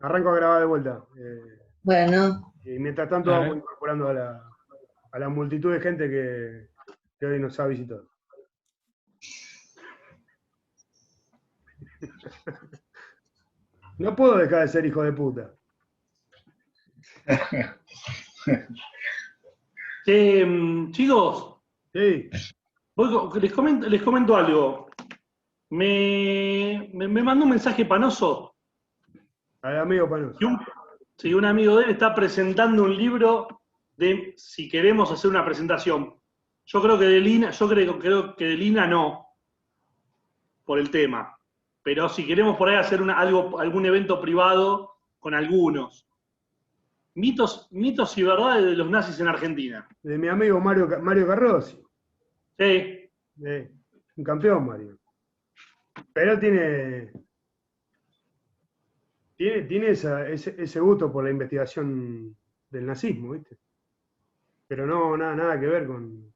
Arranco a grabar de vuelta. Bueno, Y mientras tanto vamos incorporando a la multitud de gente que hoy nos ha visitado. No puedo dejar de ser hijo de puta. Chicos, Sí, les comento algo. Me mandó un mensaje Panoso. al amigo Panoso. Sí, un amigo de él está presentando un libro de si queremos hacer una presentación. Yo creo que de Lina, creo que de Lina no, por el tema. Pero si queremos por ahí hacer algún evento privado con algunos. Mitos y verdades de los nazis en Argentina. De mi amigo Mario Carrozzi. Sí. Un campeón, Mario. Pero tiene ese gusto por la investigación del nazismo, ¿viste? Pero no, nada que ver con.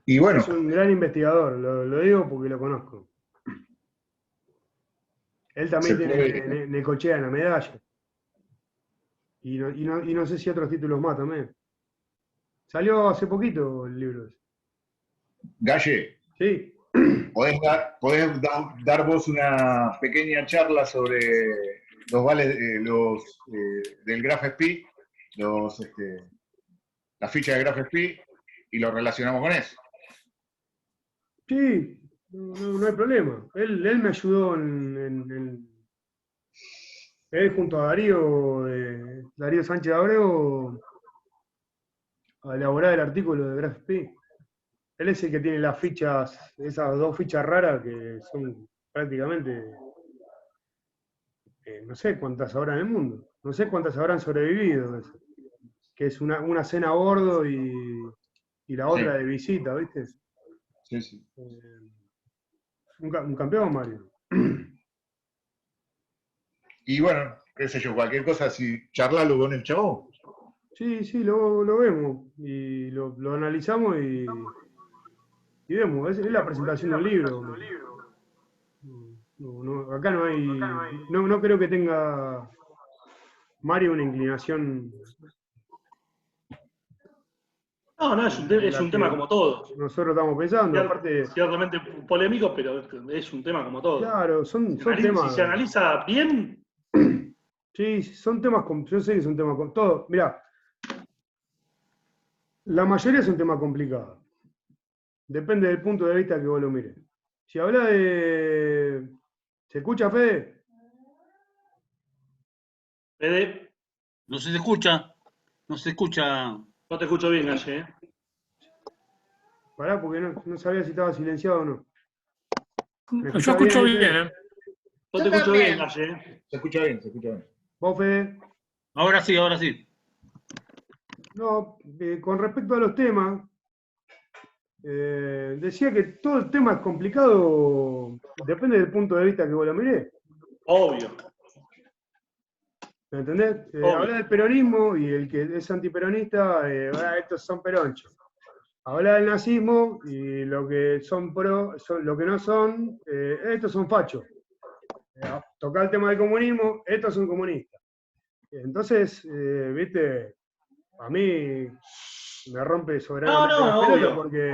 Y bueno. Es un gran investigador, lo digo porque lo conozco. Él también tiene Necochea en la medalla. Y no sé si otros títulos más también. Salió hace poquito el libro ese. Galle. Sí. ¿Podés dar vos una pequeña charla sobre los vales del Graph SPI, la ficha de Graph SPI, y lo relacionamos con eso? Sí, no hay problema. Él me ayudó él junto a Darío Sánchez Abreu a elaborar el artículo de Graph SPI. Él es el que tiene las fichas, esas dos fichas raras que son prácticamente, no sé cuántas habrá en el mundo, no sé cuántas habrán sobrevivido, que es una cena a bordo y la otra de visita, ¿viste? Sí, sí. Un campeón, Mario. Y bueno, qué sé yo, cualquier cosa, si charlarlo con el chabón. Sí, lo vemos y lo analizamos y vemos. Es la presentación de un libro. Acá no hay. No creo que tenga Mario una inclinación. No, es un tema como todo. Nosotros estamos pensando, aparte. Ciertamente polémico, pero es un tema como todo. Claro, son temas. Si se analiza bien. Sí, son temas. Yo sé que son temas. Todo. Mirá, la mayoría son temas complicados. Depende del punto de vista que vos lo mires. Si habla de. ¿Se escucha, Fede? Fede. No se escucha. No se escucha. No te escucho bien, Galle. Pará, porque no sabía si estaba silenciado o no. Yo escucho bien. No te escucho bien, Galle. Se escucha bien, se escucha bien. ¿Vos, Fede? Ahora sí, ahora sí. No, con respecto a los temas, decía que todo el tema es complicado, depende del punto de vista que vos lo mirés. Obvio. ¿Me entendés? Hablar del peronismo y el que es antiperonista, estos son peronchos. Hablar del nazismo y lo que lo que no son, estos son fachos. Tocar el tema del comunismo, estos son comunistas. Entonces, viste, a mí me rompe soberanamente la pelota porque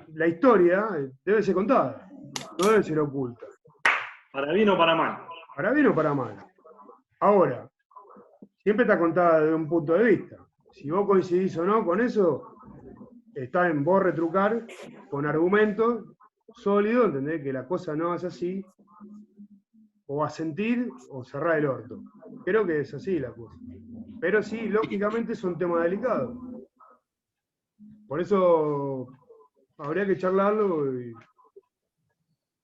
la historia debe ser contada, no debe ser oculta. Para bien o para mal. Para bien o para mal. Ahora, siempre está contada desde un punto de vista. Si vos coincidís o no con eso, está en vos retrucar con argumentos sólidos, ¿entendés? Que la cosa no es así, o a sentir o cerrar el orto. Creo que es así la cosa. Pero sí, lógicamente es un tema delicado. Por eso habría que charlarlo,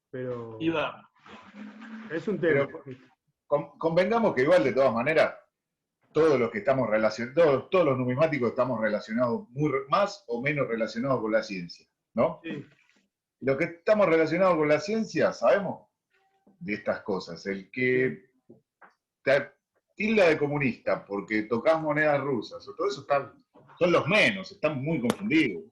pero es un tema. Convengamos que igual, de todas maneras, todos los que estamos relacionados, todos los numismáticos estamos relacionados más o menos relacionados con la ciencia, ¿no? Sí. Los que estamos relacionados con la ciencia sabemos de estas cosas. El que te tilda de comunista porque tocas monedas rusas, o todo eso son los menos, están muy confundidos.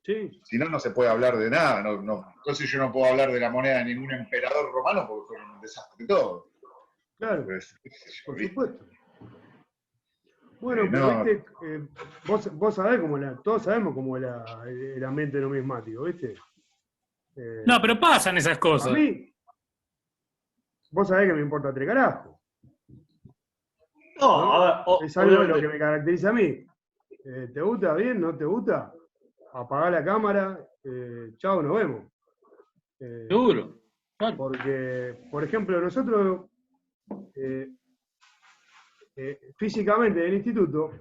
Sí, Si no, no se puede hablar de nada. Entonces yo no puedo hablar de la moneda de ningún emperador romano porque fueron un desastre todo. claro, Pues, por ¿viste? supuesto. Bueno, pero No, viste, vos sabés todos sabemos cómo era el ambiente numismático, ¿viste? No, pero pasan esas A cosas. mí, vos sabés que me importa tres carajos. No, ¿no? a ver, Es algo de lo obviamente. que me caracteriza a mí. ¿Te gusta? Bien, ¿no te gusta? Apagá la cámara, chao, nos vemos. Seguro. Claro. Porque, por ejemplo, nosotros físicamente en el instituto,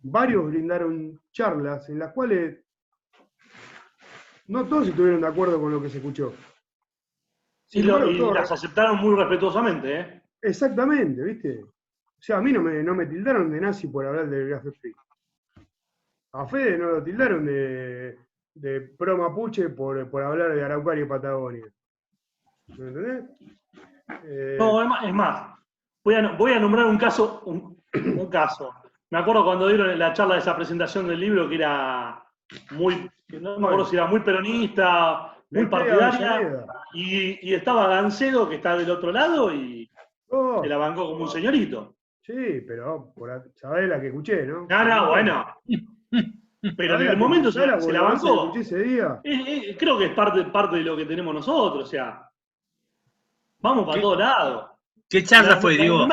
varios brindaron charlas en las cuales no todos estuvieron de acuerdo con lo que se escuchó. Sin embargo, Y todos las aceptaron muy respetuosamente, ¿eh? exactamente, ¿viste? O sea, a mí no me tildaron de nazi por hablar del Gas Free. A Fede no lo tildaron de pro mapuche por hablar de Araucaria y Patagonia. ¿Me entendés? No, es más, voy a nombrar un caso, un caso. Me acuerdo cuando dieron la charla de esa presentación del libro que era no me acuerdo si era muy peronista, muy La historia de partidaria, Avellaneda. y estaba Gancedo, que está del otro lado, y Oh, se la bancó como un señorito. sí, pero sabés la que escuché, ¿no? No, bueno. Pero en el momento se la que bancó. escuché ese día? Creo que es parte de lo que tenemos nosotros, o sea, vamos para ¿Qué, todos lados. qué charla fue, Diego?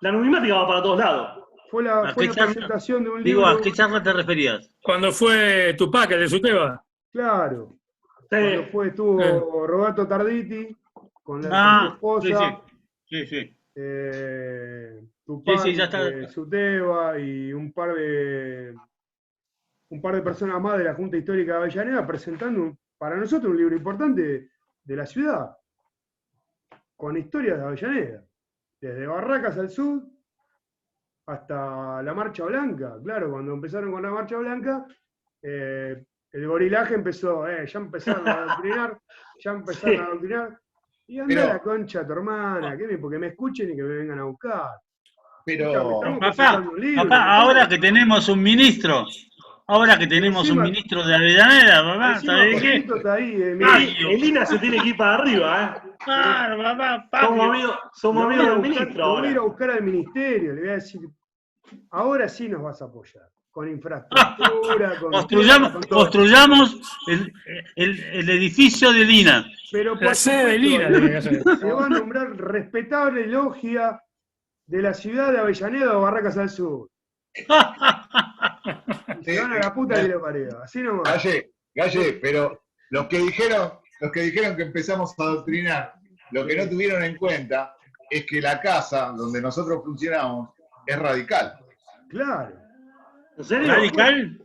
La numismática va para todos lados. Fue ¿A la qué charla? presentación de un Diego, libro. ¿a qué charla te referías? Cuando fue Tupac, el de Suteba. Claro. Sí. Cuando estuvo Roberto Tarditi con su Ah, esposa, sí. Tupac, Sí, ya está. Suteba y un par de personas más de la Junta Histórica de Avellaneda presentando para nosotros un libro importante de la ciudad, con historias de Avellaneda, desde Barracas al sur hasta la Marcha Blanca. Claro, cuando empezaron con la Marcha Blanca, el gorilaje empezó, ya empezaron a adoctrinar, y anda Pero- la concha a tu hermana, porque me escuchen y que me vengan a buscar. pero Estamos Papá, presentando un libro. ahora que tenemos un ministro, encima- de Avellaneda, papá, Encima ¿sabés qué? Jorgito está ahí, El INA se tiene que ir para arriba, ¿eh? Claro, papá, Somos lo voy amigos a del buscar- ministro lo voy a ir a ahora. buscar al ministerio, le voy a decir, ahora sí nos vas a apoyar, con infraestructura, con todo. Construyamos el edificio de Lina. Pero por La sede de supuesto, Lina tiene que ser. se va a nombrar respetable logia de la ciudad de Avellaneda o Barracas al Sur. Y se van a la puta que lo parió, así nomás. Galle, pero los que dijeron que empezamos a adoctrinar, lo que no tuvieron en cuenta es que la casa donde nosotros funcionamos es radical. Claro. ¿En serio? ¿Radical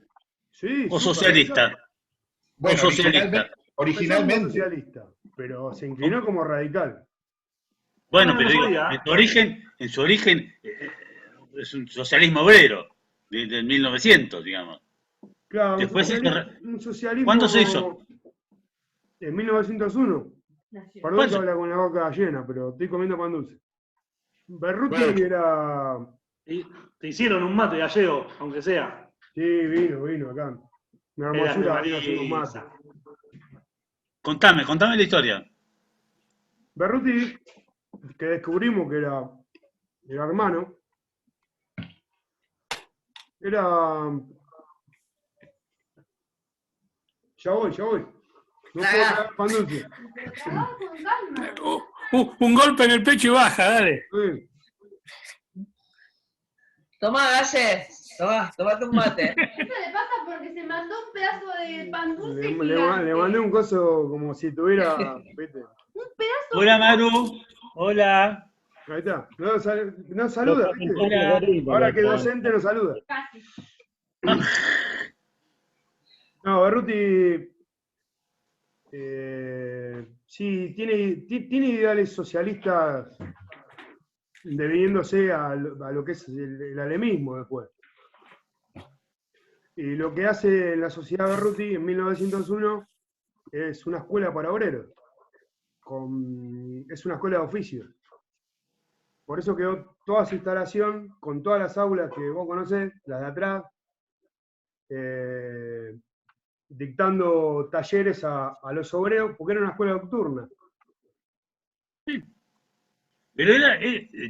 Sí, o súper socialista? radical. Bueno, O socialista. originalmente, Empezó como socialista, pero se inclinó como radical. Bueno, No, pero no digo, sabía. en su origen es un socialismo obrero, del 1900, digamos. Claro, Después un socialismo. ¿Cuándo se hizo? En 1901. Perdón ¿Cuándo? que habla con la boca llena, pero estoy comiendo pan dulce. Berruti Bueno. era. Te hicieron un mate gallego, aunque sea. Sí, vino acá. Una hermosura vino a hacer un mate. Contame la historia. Berruti, que descubrimos que era hermano, era. Ya voy. No puedo traer pan dulce. Un golpe en el pecho y baja, dale. Sí. Tomá, Galle. Tomate un mate. Eso le pasa porque se mandó un pedazo de pan dulce Le gigante. mandé un coso como si tuviera. ¿Viste? Un pedazo. Hola, Maru. Hola. Ahí está. No saluda, ¿viste? Hola. Ahora que docente no saluda. Casi. No, Berruti. Sí, tiene ideales socialistas debiéndose a lo que es el alemismo después. Y lo que hace la Sociedad Berruti en 1901 es una escuela para obreros. Es una escuela de oficios. Por eso quedó toda su instalación con todas las aulas que vos conocés, las de atrás, dictando talleres a los obreros, porque era una escuela nocturna. Pero era,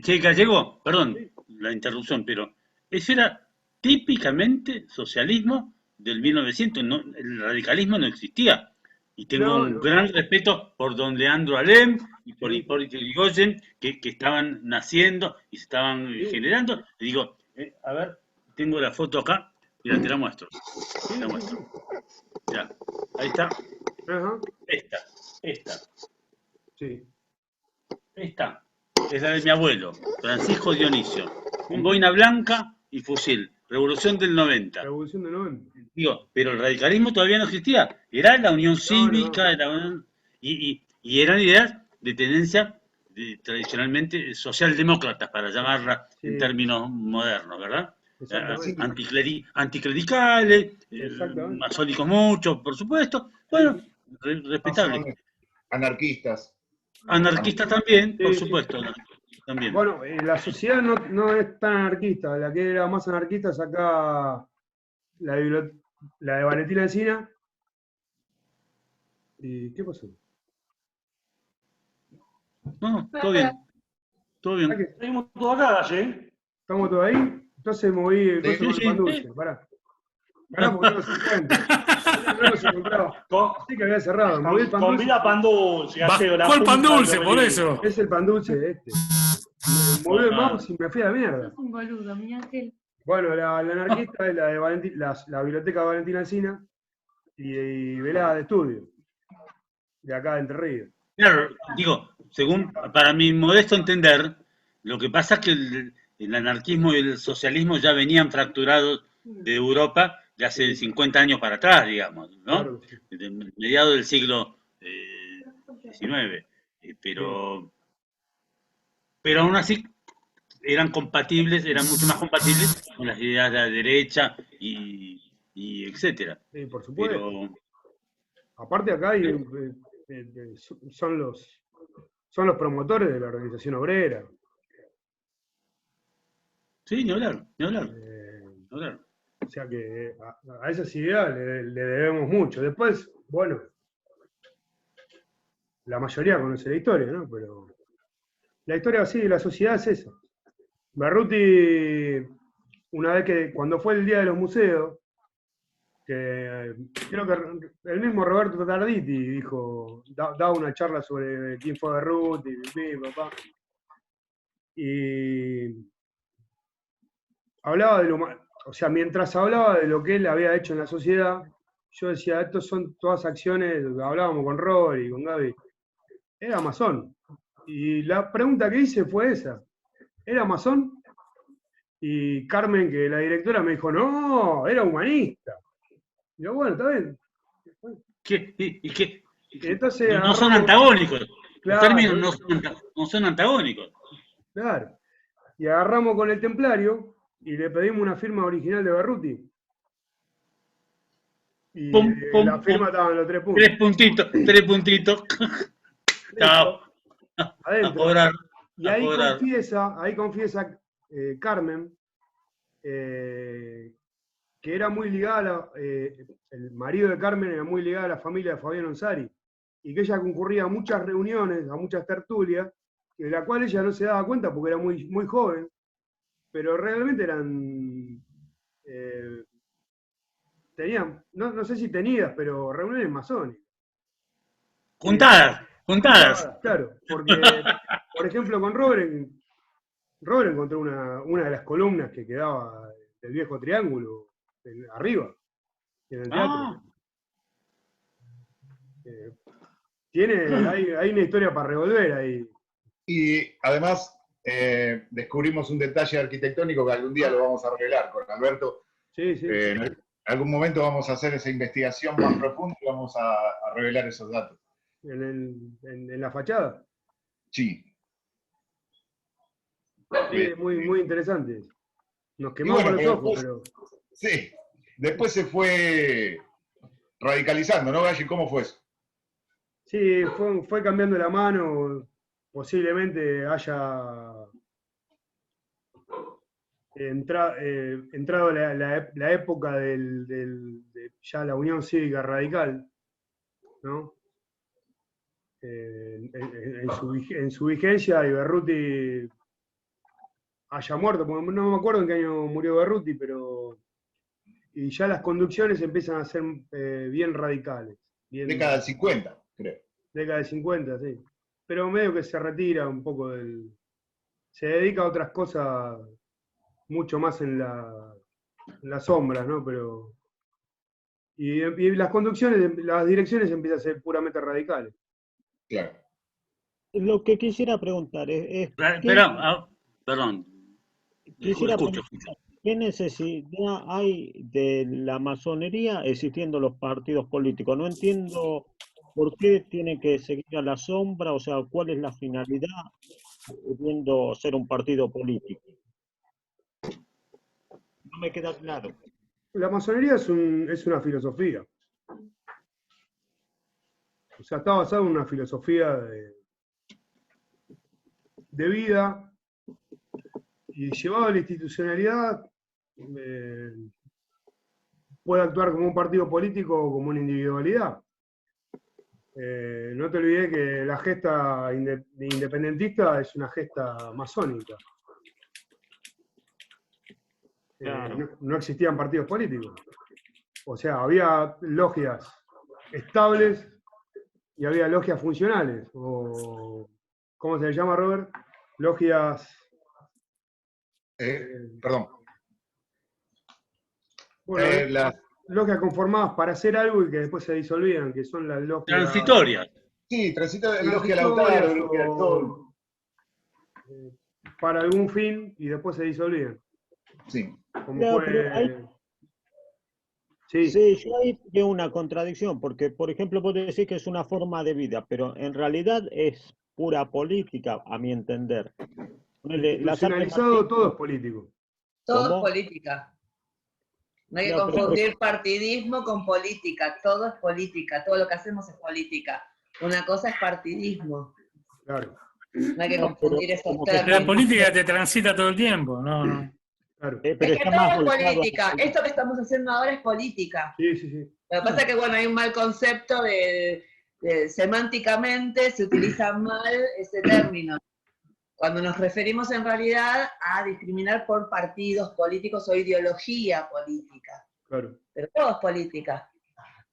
che, Gallego, perdón la interrupción, pero eso era típicamente socialismo del 1900, el radicalismo no existía. Y tengo No, un no. gran respeto por don Leandro Alem y por Hipólito Yrigoyen, que estaban naciendo y se estaban generando. Le digo, a ver, tengo la foto acá, mira, te la muestro. Te la muestro. Mirá, ahí está. Ajá. Esta. Sí. Esta es la de mi abuelo, Francisco Dionisio, con boina blanca y fusil, Revolución del 90. Revolución de 90. Digo, pero el radicalismo todavía no existía, era la Unión Cívica, no. y eran ideas de tendencia tradicionalmente socialdemócratas, para llamarla en términos modernos, ¿verdad? Anticlericales, masónicos muchos, por supuesto, bueno, respetable. Anarquistas. Anarquistas también, por supuesto. También. Bueno, la sociedad no es tan anarquista. La que era más anarquista es acá la de Valentina Encina. ¿Y qué pasó? No, todo bien. Todo bien. Seguimos todos acá, Galle. ¿Estamos todos ahí? Entonces moví el coso con el pan dulce. Pará, porque no se encuentra. No se encontraba. Sí que había cerrado. Moví el pan dulce. Convida pan dulce, Gallego. Bajó el pan dulce, por eso. Es el pan dulce este. Moví el mouse y me fui a la mierda. Es un boludo, mi ángel. Bueno, la anarquista es la de la biblioteca Valentina Encina y velada de estudio. De acá de Entre Ríos. Claro, digo, según, para mi modesto entender, lo que pasa es que el anarquismo y el socialismo ya venían fracturados de Europa de hace 50 años para atrás, digamos, ¿no? Claro, sí. De mediados del siglo XIX. Pero aún así eran compatibles, eran mucho más compatibles con las ideas de la derecha y etcétera. Sí, por supuesto. Pero, aparte acá hay, son los promotores de la organización obrera. sí, ni hablar. O sea que a esas ideas le debemos mucho. Después, bueno, la mayoría conoce la historia, ¿no? Pero la historia así de la sociedad es esa. Berruti, una vez cuando fue el Día de los Museos, que creo que el mismo Roberto Tarditi dijo, daba una charla sobre quién fue Berruti, papá. Y hablaba o sea, mientras hablaba de lo que él había hecho en la sociedad, yo decía, estos son todas acciones, hablábamos con Rory, con Gaby, era masón. Y la pregunta que hice fue esa, ¿era masón? Y Carmen, que la directora, me dijo, no, era humanista. Y yo, bueno, está bien. Entonces, no son antagónicos. Claro, los términos no son antagónicos. Claro. Y agarramos con el templario y le pedimos una firma original de Berruti. Y la firma estaban los 3 puntos. 3 puntitos. Chao. Adentro. A cobrar. Y ahí confiesa Carmen que era muy ligada, el marido de Carmen era muy ligado a la familia de Fabián Onsari, y que ella concurría a muchas reuniones, a muchas tertulias, de la cual ella no se daba cuenta porque era muy, muy joven, pero realmente eran, tenían, no sé si tenidas, pero reuniones masónicas. Juntadas. Claro, porque, por ejemplo, con Robert encontró una de las columnas que quedaba del viejo triángulo, arriba, en el teatro. Hay una historia para revolver ahí. Y además descubrimos un detalle arquitectónico que algún día lo vamos a revelar con Alberto. Sí. En algún momento vamos a hacer esa investigación más profunda y vamos a revelar esos datos. ¿En la fachada? Sí. Muy interesante. Nos quemamos los ojos, pero... Sí. Después se fue radicalizando, ¿no, Galli? ¿Cómo fue eso? Sí, fue cambiando la mano. Posiblemente haya entrado la época de ya la Unión Cívica Radical, ¿no? En su vigencia, y Berruti haya muerto, porque no me acuerdo en qué año murió Berruti, pero y ya las conducciones empiezan a ser bien radicales. Década del 50, creo. Década del 50, sí. Pero medio que se retira un poco se dedica a otras cosas mucho más en las sombras, ¿no? Pero. Y las conducciones, las direcciones empiezan a ser puramente radicales. Claro. Lo que quisiera preguntar es Perdón. quisiera Escucho. preguntar, ¿qué necesidad hay de la masonería existiendo los partidos políticos? No entiendo por qué tiene que seguir a la sombra, o sea, cuál es la finalidad pudiendo ser un partido político. No me queda claro. La masonería es una filosofía. O sea, está basado en una filosofía de vida, y llevado a la institucionalidad puede actuar como un partido político o como una individualidad. No te olvides que la gesta independentista es una gesta masónica. Claro. No existían partidos políticos. O sea, había logias estables y había logias funcionales. O, ¿cómo se le llama, Robert? Logias. Perdón. Bueno, logias conformadas para hacer algo y que después se disolvían, que son las logias. Transitorias. Sí, logia Lautaro, logia del Sol. Para algún fin y después se disolvían. Sí. Como Claro, fue. pero sí, yo ahí veo una contradicción, porque, por ejemplo, vos decís que es una forma de vida, pero en realidad es pura política, a mi entender. Institucionalizado, todo es político. Todo ¿Cómo? es política. No hay que No, pero- confundir partidismo con política. Todo es política. Todo lo que hacemos es política. Una cosa es partidismo. Claro, No hay que No, confundir pero esos como que La términos. política te transita todo el tiempo, ¿no? claro. pero Es que está todo más es volcado política. a- Esto que estamos haciendo ahora es política. Sí, sí, sí. Lo que pasa es que, bueno, hay un mal concepto semánticamente se utiliza mal ese término. Cuando nos referimos en realidad a discriminar por partidos políticos o ideología política. Claro. Pero todo es política.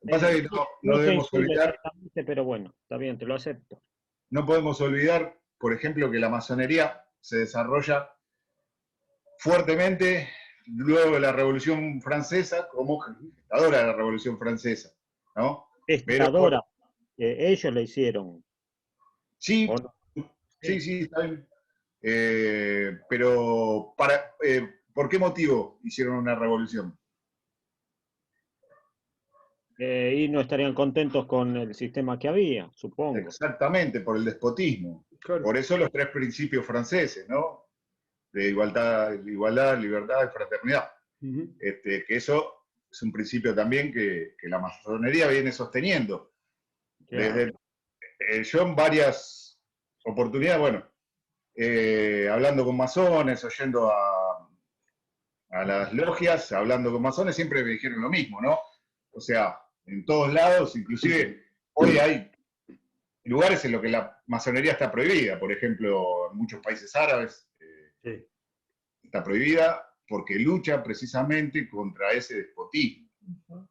Lo que pasa es que no se debemos incluye olvidar, exactamente, pero bueno, está bien, te lo acepto. no podemos olvidar, por ejemplo, que la masonería se desarrolla fuertemente luego de la Revolución Francesa como gestadora de la Revolución Francesa, ¿no? Gestadora, ellos le hicieron. Sí, ¿O no? sí, está bien. Pero ¿por qué motivo hicieron una revolución? Y no estarían contentos con el sistema que había, supongo. Exactamente, por el despotismo. Claro. Por eso los 3 principios franceses, ¿no? De igualdad, libertad y fraternidad. Uh-huh. Que eso es un principio también que la masonería viene sosteniendo. Claro. Yo en varias oportunidades, bueno, hablando con masones, oyendo a las logias, hablando con masones, siempre me dijeron lo mismo, ¿no? O sea, en todos lados, inclusive hoy hay lugares en los que la masonería está prohibida. Por ejemplo, en muchos países árabes Sí. está prohibida porque lucha precisamente contra ese despotismo. ¿no?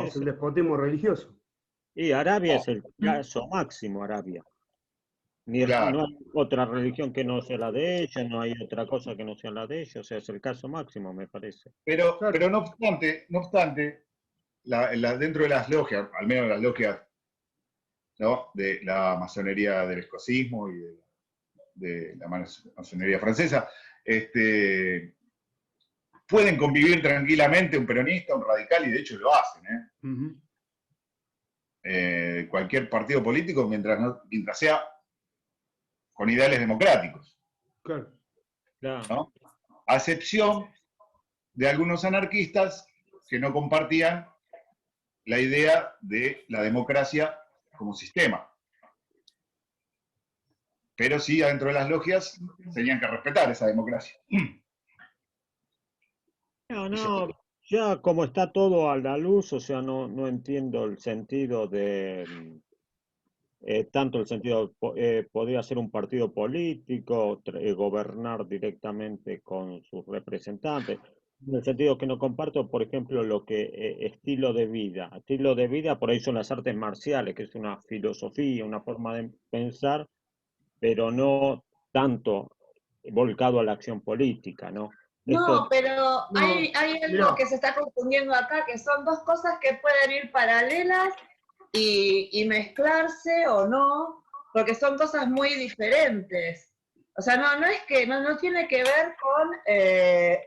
Es el despotismo religioso. Y Arabia es el caso máximo, Arabia. Claro. No hay otra religión que no sea la de ella, no hay otra cosa que no sea la de ella, o sea, es el caso máximo, me parece. Pero no obstante, dentro de las logias, al menos las logias, ¿no? De la masonería del escocismo y de la masonería francesa, pueden convivir tranquilamente un peronista, un radical, y de hecho lo hacen, Uh-huh. Cualquier partido político mientras sea con ideales democráticos. Claro. ¿No? A excepción de algunos anarquistas que no compartían la idea de la democracia como sistema. Pero sí, adentro de las logias tenían que respetar esa democracia. No, ya como está todo a la luz, o sea, no entiendo el sentido de, tanto el sentido, podría ser un partido político, gobernar directamente con sus representantes, en el sentido que no comparto, por ejemplo, lo que estilo de vida. Estilo de vida, por ahí son las artes marciales, que es una filosofía, una forma de pensar, pero no tanto volcado a la acción política, ¿no? No, Esto, pero No, hay algo mirá, que se está confundiendo acá, que son dos cosas que pueden ir paralelas y mezclarse o no, porque son cosas muy diferentes. O sea, no es que no tiene que ver con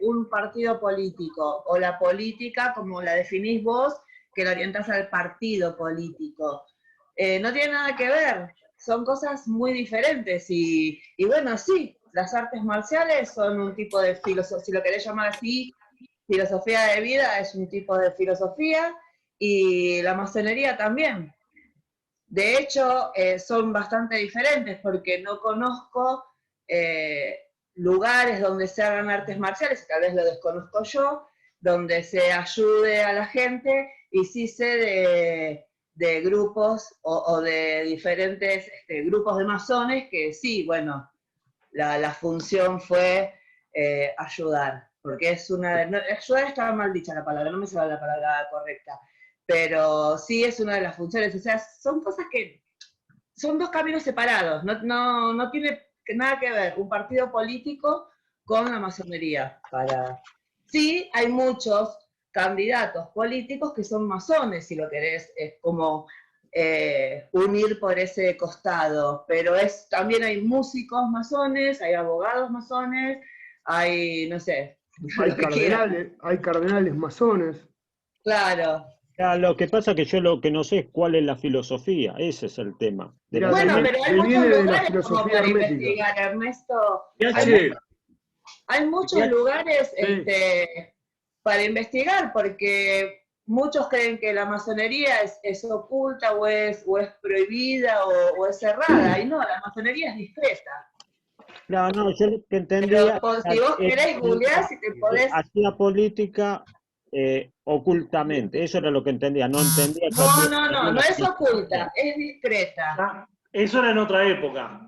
un partido político o la política como la definís vos, que la orientás al partido político. No tiene nada que ver, son cosas muy diferentes y bueno, sí, las artes marciales son un tipo de filosofía, si lo querés llamar así, filosofía de vida es un tipo de filosofía y la masonería también. De hecho, son bastante diferentes porque no conozco lugares donde se hagan artes marciales, tal vez lo desconozco yo, donde se ayude a la gente y sí sé de grupos o de diferentes grupos de masones que sí, bueno, la función fue ayudar, porque es una... No, ayudar estaba mal dicha la palabra, no me sale la palabra correcta, pero sí es una de las funciones, o sea, son cosas que son dos caminos separados, no tiene nada que ver un partido político con la masonería. Sí, hay muchos candidatos políticos que son masones, si lo querés, es como unir por ese costado, pero también hay músicos masones, hay abogados masones, hay, no sé, lo que quieras. hay cardenales masones. Claro. lo que pasa que yo lo que no sé es cuál es la filosofía, ese es el tema. De Mirá, la Bueno, pero hay muchos deviene de la lugares como filosofía para hermética. investigar, Ernesto. Yache, Hay muchos lugares Sí. para investigar porque muchos creen que la masonería es oculta o es prohibida o es cerrada. Y no, la masonería es discreta. Claro, no, yo lo que Pero entendía si vos querés googlear, si te podés... hacía política ocultamente, eso era lo que entendía, no entendía que No la es filosofía. oculta, es discreta. Ah, eso era en otra época.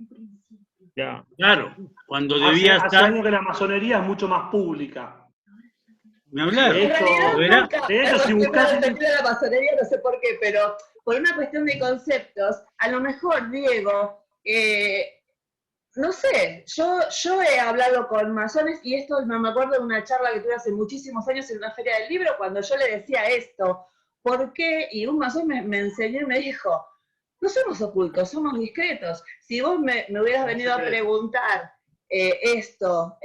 Ya. claro, cuando Hace, debía hace estar, años que la masonería es mucho más pública. ni hablar, De En realidad hecho, ¿verdad? nunca, de hecho, si siempre buscas, defendido la masonería, no sé por qué, pero por una cuestión de conceptos, a lo mejor, Diego, no sé, yo he hablado con masones y esto me acuerdo de una charla que tuve hace muchísimos años en una feria del libro cuando yo le decía esto, ¿por qué? Y un masón me enseñó y me dijo, no somos ocultos, somos discretos. Si vos me hubieras venido a preguntar esto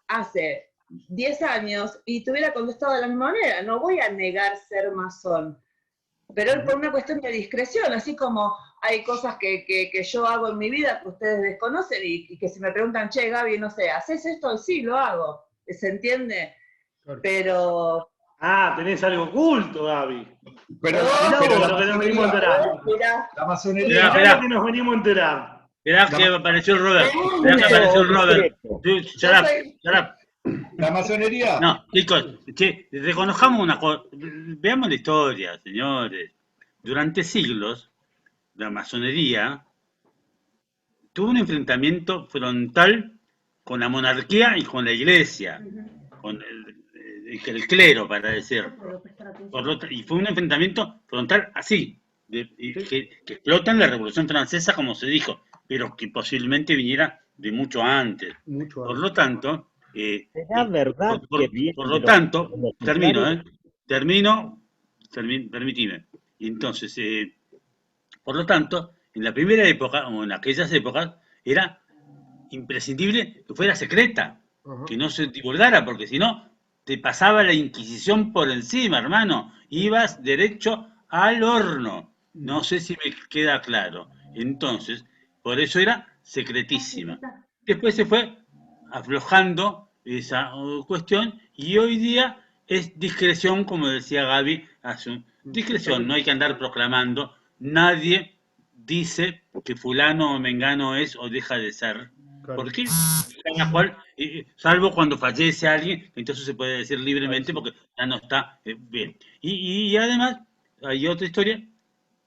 hace 10 años y te hubiera contestado de la misma manera, no voy a negar ser masón, pero es por una cuestión de discreción, así como hay cosas que yo hago en mi vida que ustedes desconocen y que si me preguntan, che, Gaby, no sé, ¿haces esto? Sí, lo hago, ¿se entiende? Claro. Pero... tenés algo oculto, Gaby. Pero, Mirá pero vos la lo que nos venimos a masonería, enterar. Mirá, la masonería, Esperá, Mirá lo que nos venimos a enterar. esperá que apareció Robert, esperá que Oculto apareció o Robert. discreto. Tú, yo shut up, soy... shut up. la masonería, No, chicos, che, reconozcamos una cosa, veamos la historia, señores. Durante siglos, la masonería tuvo un enfrentamiento frontal con la monarquía y con la iglesia, con el clero, para decir. Y fue un enfrentamiento frontal así, que explota en la Revolución Francesa, como se dijo, pero que posiblemente viniera de mucho antes. Mucho Por antes. lo tanto, ¿Será verdad que vienen por de lo tanto, los termino, templarios? permitime. Entonces, por lo tanto, en la primera época, o en aquellas épocas, era imprescindible que fuera secreta, Ajá. que no se divulgara, porque si no, te pasaba la Inquisición por encima, hermano. Ibas derecho al horno. No sé si me queda claro. Entonces, por eso era secretísima. Después se fue aflojando esa cuestión y hoy día es discreción, como decía Gaby, discreción, no hay que andar proclamando. Nadie dice que fulano o mengano es o deja de ser. Claro. ¿Por qué? Cada cual, salvo cuando fallece alguien, entonces se puede decir libremente porque ya no está bien. Y además, hay otra historia.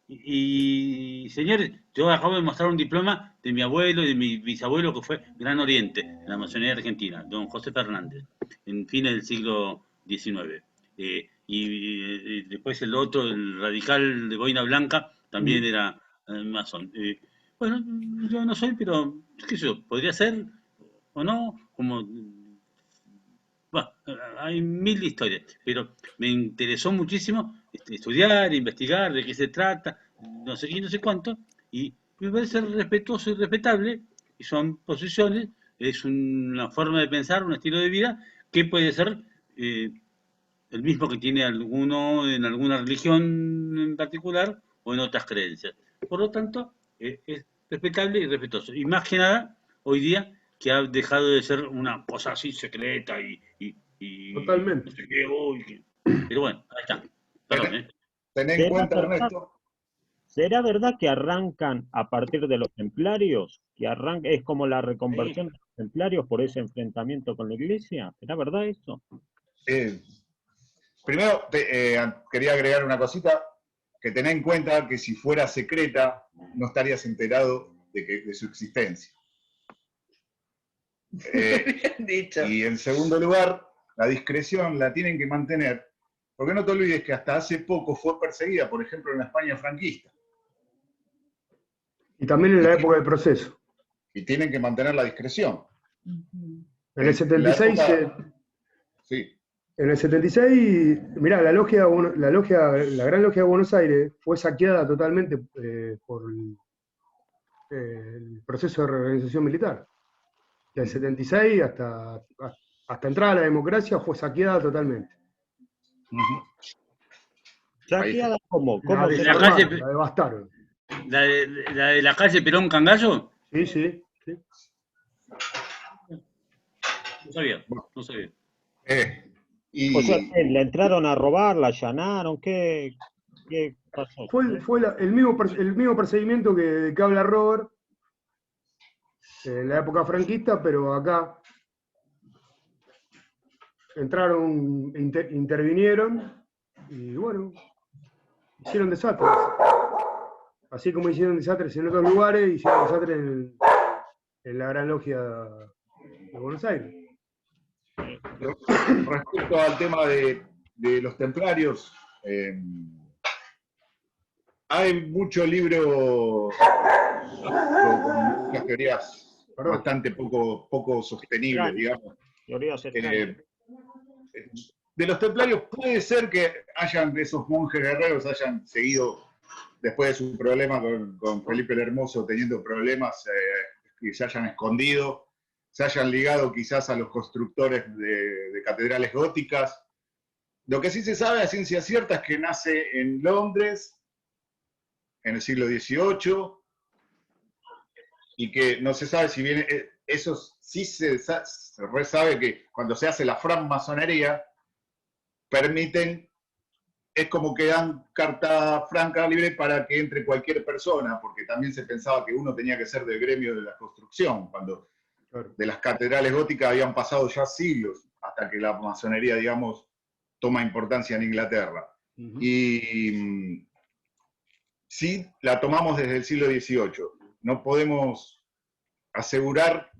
Señores, yo acabo de mostrar un diploma de mi abuelo y de mi bisabuelo que fue Gran Oriente, en la masonería argentina, don José Fernández, en fines del siglo XIX. Después el otro, el radical de boina blanca, también era masón. Bueno, yo no soy, pero qué sé yo, podría ser o no, como bueno, hay mil historias, pero me interesó muchísimo estudiar, investigar de qué se trata, no sé qué, no sé cuánto, y me parece respetuoso y respetable, y son posiciones, es una forma de pensar, un estilo de vida que puede ser el mismo que tiene alguno en alguna religión en particular o en otras creencias. Por lo tanto, es respetable y respetuoso. Y más que nada, hoy día, que ha dejado de ser una cosa así secreta y no Totalmente. sé qué, pero bueno, ahí está. Perdón, ¿eh? Ten en ¿Será cuenta, verdad, Ernesto, será verdad que arrancan a partir de los templarios? Que es como la reconversión de los templarios por ese enfrentamiento con la iglesia. ¿Será verdad eso? eh, primero quería agregar una cosita, que ten en cuenta que si fuera secreta, no estarías enterado de su existencia. Bien dicho. Y en segundo lugar, la discreción la tienen que mantener, porque no te olvides que hasta hace poco fue perseguida, por ejemplo, en la España franquista. Y también en la época del proceso. Y tienen que mantener la discreción. En el En la 76, época, sí, en el 76, mirá, la Gran Logia de Buenos Aires fue saqueada totalmente por el proceso de reorganización militar. Del 76 hasta entrar a la democracia fue saqueada totalmente. ¿Saqueada cómo? La ¿Cómo se La calle, desarmaron, la devastaron. la de la calle Perón Cangallo, Sí, sí, sí. no sabía, no sabía. O sea, y ¿le entraron a robar, la allanaron? ¿Qué pasó? Fue el mismo procedimiento que habla Robert en la época franquista, pero acá entraron, intervinieron y bueno, hicieron desastres. Así como hicieron desastres en otros lugares, hicieron desastres en la Gran Logia de Buenos Aires. respecto al tema de los templarios, hay mucho libro con muchas teorías bastante poco sostenibles, digamos. Teorías extrañas. De los templarios puede ser que esos monjes guerreros hayan seguido después de su problema con Felipe el Hermoso, teniendo problemas, y se hayan escondido, se hayan ligado quizás a los constructores de catedrales góticas. Lo que sí se sabe a ciencia cierta es que nace en Londres en el siglo XVIII y que no se sabe si viene, eso sí se sabe que cuando se hace la francmasonería permiten, es como que dan carta franca libre para que entre cualquier persona, porque también se pensaba que uno tenía que ser del gremio de la construcción, cuando de las catedrales góticas habían pasado ya siglos hasta que la masonería, digamos, toma importancia en Inglaterra. Y sí, la tomamos desde el siglo XVIII. No podemos asegurar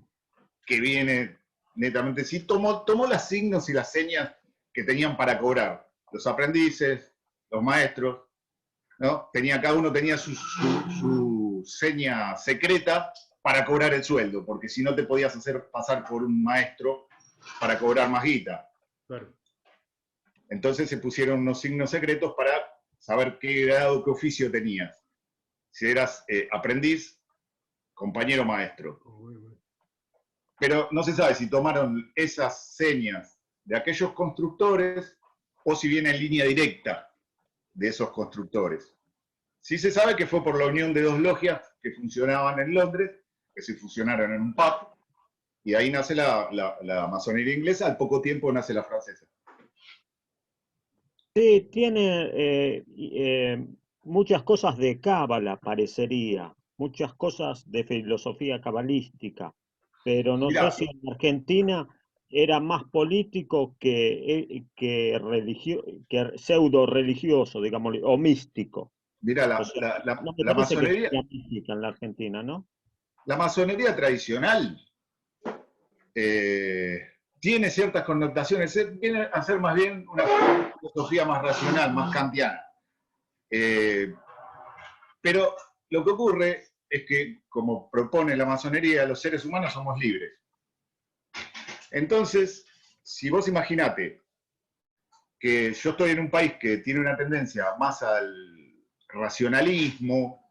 que viene netamente. Sí, tomó las signos y las señas que tenían para cobrar. Los aprendices, los maestros, ¿no? Cada uno tenía su seña secreta para cobrar el sueldo, porque si no te podías hacer pasar por un maestro para cobrar más guita. Claro. Entonces se pusieron unos signos secretos para saber qué grado, qué oficio tenías. Si eras aprendiz, compañero, maestro. Pero no se sabe si tomaron esas señas de aquellos constructores o si viene en línea directa de esos constructores. Sí se sabe que fue por la unión de dos logias que funcionaban en Londres, que se fusionaron en un pub, y ahí nace la masonería inglesa, al poco tiempo nace la francesa. Sí, tiene muchas cosas de cábala, parecería, muchas cosas de filosofía cabalística. pero no Mirá, sé si en Argentina era más político que pseudo religioso, digamos, o místico. mirá, O sea, no me la parece que masonería, sea mística en la Argentina, ¿no? la masonería tradicional tiene ciertas connotaciones, viene a ser más bien una filosofía más racional, más kantiana. Pero lo que ocurre es que, como propone la masonería, los seres humanos somos libres. Entonces, si vos imaginate que yo estoy en un país que tiene una tendencia más al racionalismo,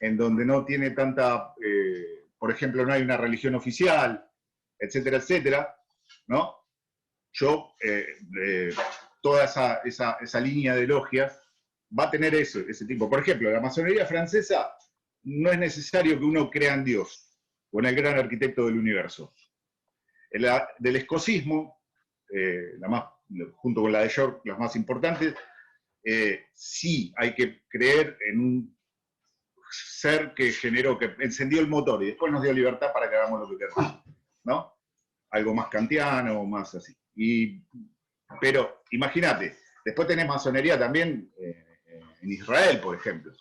en donde no tiene tanta, por ejemplo, no hay una religión oficial, etcétera, etcétera, ¿no? Yo, toda esa línea de logias va a tener ese tipo. Por ejemplo, la masonería francesa no es necesario que uno crea en Dios o en el gran arquitecto del universo. Del escocismo, junto con la de York, las más importantes, sí hay que creer en un ser que generó, que encendió el motor y después nos dio libertad para que hagamos lo que queramos, ¿no? Algo más kantiano, más así. Pero imagínate, después tenés masonería también en Israel, por ejemplo,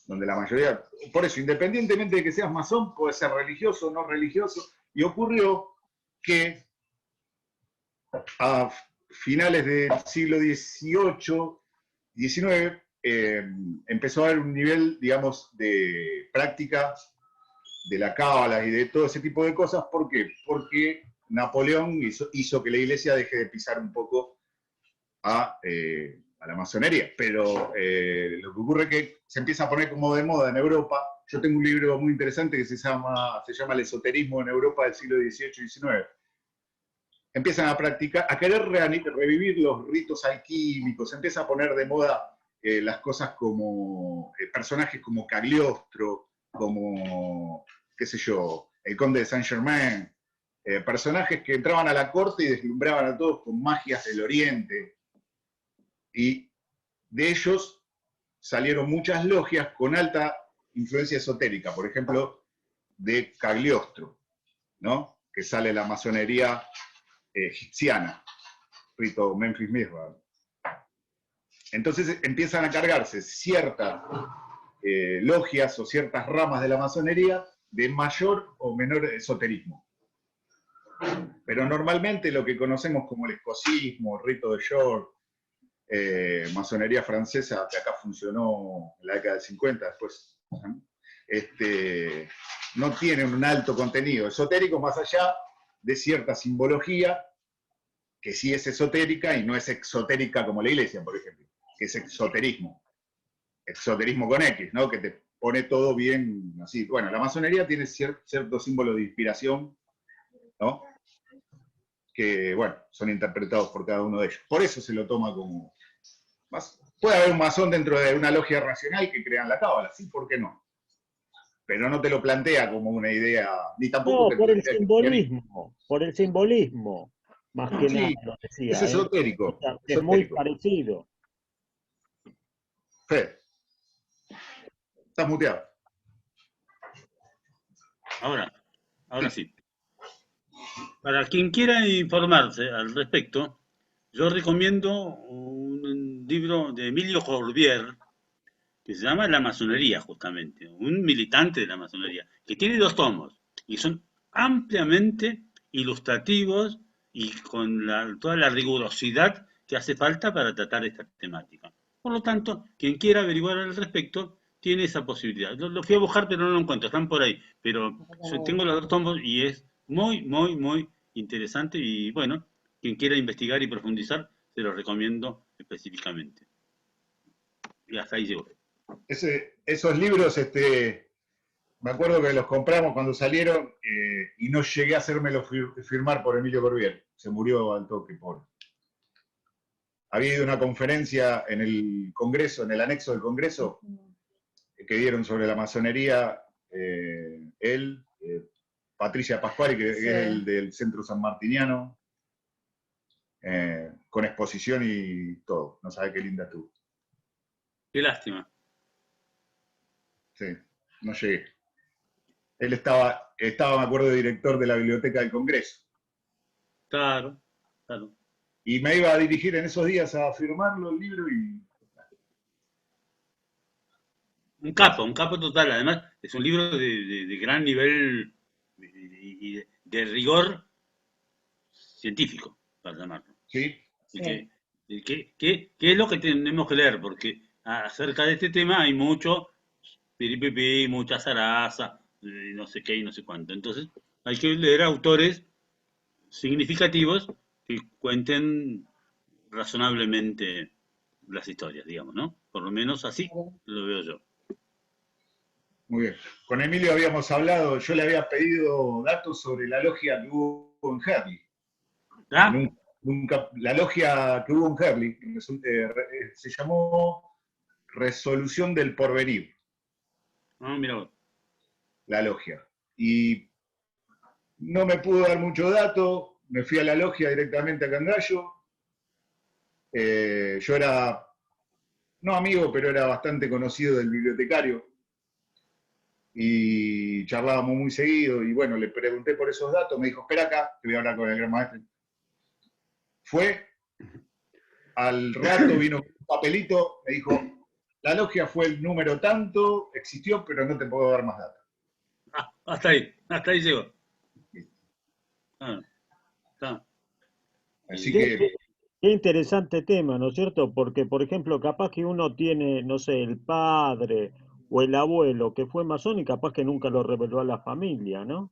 donde la mayoría, por eso, independientemente de que seas masón, puedes ser religioso o no religioso, y ocurrió que a finales del siglo XVIII, XIX, empezó a haber un nivel, digamos, de práctica de la cábala y de todo ese tipo de cosas. ¿Por qué? Porque Napoleón hizo que la iglesia deje de pisar un poco a la masonería. Pero lo que ocurre es que se empieza a poner como de moda en Europa. Yo tengo un libro muy interesante que se llama El esoterismo en Europa del siglo XVIII y XIX. Empiezan a practicar, a querer revivir los ritos alquímicos, empieza a poner de moda las cosas como personajes como Cagliostro, como, qué sé yo, el conde de Saint-Germain, personajes que entraban a la corte y deslumbraban a todos con magias del oriente. Y de ellos salieron muchas logias con alta influencia esotérica, por ejemplo, de Cagliostro, ¿no? Que sale la masonería egipciana, rito Memphis Misra. Entonces empiezan a cargarse ciertas logias o ciertas ramas de la masonería de mayor o menor esoterismo. Pero normalmente lo que conocemos como el escocismo, el rito de York, masonería francesa, que acá funcionó en la década del 50, después, no tiene un alto contenido esotérico más allá de cierta simbología que sí es esotérica y no es exotérica como la iglesia, por ejemplo, que es exoterismo con X, ¿no? Que te pone todo bien así. Bueno, la masonería tiene cierto símbolo de inspiración, ¿no? Que, bueno, son interpretados por cada uno de ellos. Por eso se lo toma como... Puede haber un masón dentro de una logia racional que crean la cábala, sí, ¿por qué no? Pero no te lo plantea como una idea, ni tampoco No, te plantea por el simbolismo, más que nada sí, lo es decía, ¿eh? O esotérico, sea, es muy esotérico. parecido. Fede, estás muteado. Ahora sí. Para quien quiera informarse al respecto, yo recomiendo un libro de Emilio Corbier que se llama La masonería, justamente, un militante de la masonería, que tiene 2 tomos y son ampliamente ilustrativos y con toda la rigurosidad que hace falta para tratar esta temática. Por lo tanto, quien quiera averiguar al respecto tiene esa posibilidad. Lo fui a buscar, pero no lo encuentro, están por ahí. Pero yo tengo los 2 tomos y es muy, muy, muy interesante y bueno, quien quiera investigar y profundizar, se lo recomiendo específicamente. Y hasta ahí llegó. Esos libros, me acuerdo que los compramos cuando salieron y no llegué a hacérmelo firmar por Emilio Corbier. Se murió al toque, pobre. Había ido a una conferencia en el Congreso, en el anexo del Congreso, que dieron sobre la masonería, él, Patricia Pascuali, que Sí. es el del Centro San Martiniano, con exposición y todo. No sabe qué linda estuvo. Qué lástima. Sí, no llegué. Él estaba, me acuerdo, de director de la Biblioteca del Congreso. Claro, claro. Y me iba a dirigir en esos días a firmarlo el libro y... Un capo total. Además, es un libro de gran nivel y de rigor científico, para llamarlo. Sí, Así ¿qué es lo que tenemos que leer? Porque acerca de este tema hay mucho piripipi, mucha zaraza, no sé qué y no sé cuánto. Entonces, hay que leer autores significativos que cuenten razonablemente las historias, digamos, ¿no? Por lo menos así lo veo yo. muy bien. Con Emilio habíamos hablado, yo le había pedido datos sobre la logia que hubo en Herley. ¿Ah? La logia que hubo en Herley se llamó Resolución del Porvenir, Ah, mira vos. la logia. Y no me pudo dar mucho dato, me fui a la logia directamente a Cangallo. Yo era, no amigo, pero era bastante conocido del bibliotecario. Y charlábamos muy seguido, y bueno, le pregunté por esos datos, me dijo, espera acá, te voy a hablar con el gran maestro. Fue, al rato vino un papelito, me dijo, la logia fue el número tanto, existió, pero no te puedo dar más datos. Hasta ahí llegó. Ah, está. Así Qué, que, qué interesante tema, ¿no es cierto? Porque, por ejemplo, capaz que uno tiene, no sé, el padre o el abuelo que fue masón y capaz que nunca lo reveló a la familia, ¿no?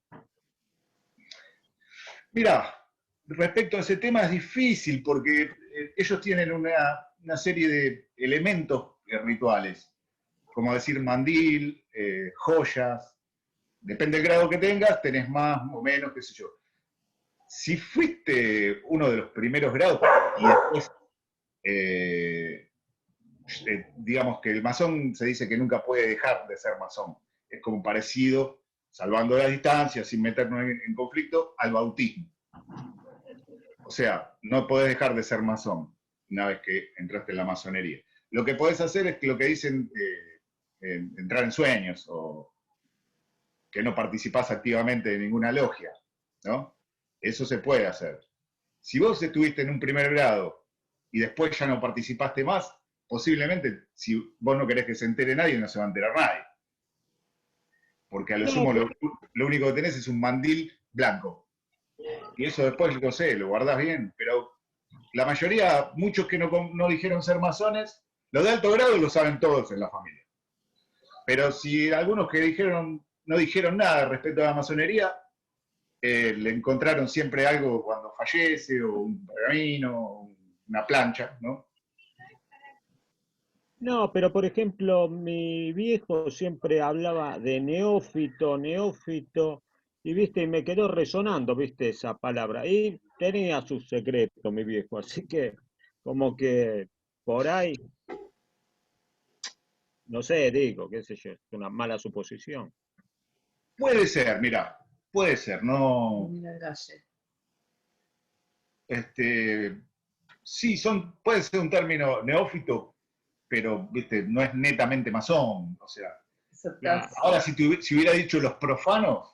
mira, respecto a ese tema es difícil porque ellos tienen una serie de elementos rituales, como decir mandil, joyas, depende del grado que tengas, tenés más o menos, qué sé yo. Si fuiste uno de los primeros grados y después, digamos que el masón se dice que nunca puede dejar de ser masón, es como parecido, salvando las distancias, sin meternos en conflicto, al bautismo. O sea, no podés dejar de ser masón una vez que entraste en la masonería. Lo que podés hacer es que lo que dicen, entrar en sueños, o que no participás activamente de ninguna logia, ¿no? Eso se puede hacer. Si vos estuviste en un primer grado y después ya no participaste más, posiblemente, si vos no querés que se entere nadie, no se va a enterar nadie. Porque a lo No, sumo lo único que tenés es un mandil blanco. Y eso después, no sé, lo guardás bien, pero la mayoría, muchos que no dijeron ser masones, los de alto grado lo saben todos en la familia. Pero si algunos que no dijeron nada respecto a la masonería, le encontraron siempre algo cuando fallece, o un pergamino, una plancha, ¿no? no, pero por ejemplo, mi viejo siempre hablaba de neófito, neófito, y viste, y me quedó resonando, viste, esa palabra. Y tenía su secreto, mi viejo, así que como que por ahí, no sé, digo, qué sé yo, es una mala suposición. Puede ser, mira, puede ser, no. Mira el galle. Sí, puede ser un término neófito, pero viste, no es netamente masón. O sea, Claro. ahora si hubiera dicho los profanos,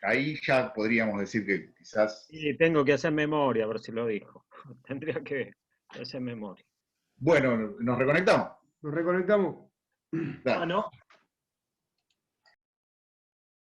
ahí ya podríamos decir que quizás. Y tengo que hacer memoria, a ver si lo dijo. Tendría que hacer memoria. Bueno, nos reconectamos. Nos reconectamos. Dale. Bueno,